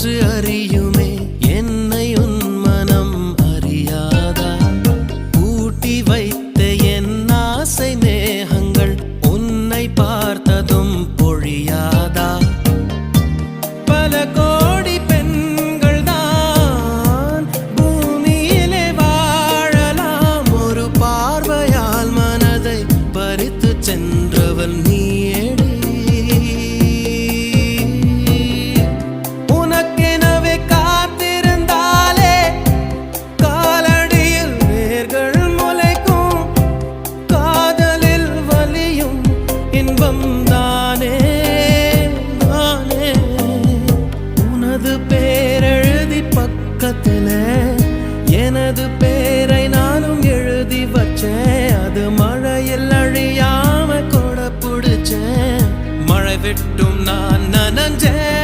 காற்று அறியுமே என்னை உன் மனம் அறியாதா கூட்டி வைத்த என் ஆசை மேகங்கள் உன்னை பார்த்ததும் பொழியாதா பல கோடி பெண்கள் தான் பூமியிலே வாழலாம் ஒரு பார்வையால் மனதை பறித்து சென்றவள் நீயேடி உனக்கெனவே காத்திருந்தாலே காலடியில் வேர்கள் முளைக்கும் காதலில் வலியும் இன்பம் தானே தானே உனது பேரெழுதி பக்கத்துல எனது பேரை நானும் எழுதி வச்சேன் அது மழையில் அழியாம கொடை பிடிச்சேன் மழை விட்டும் நான் நனஞ்சேன்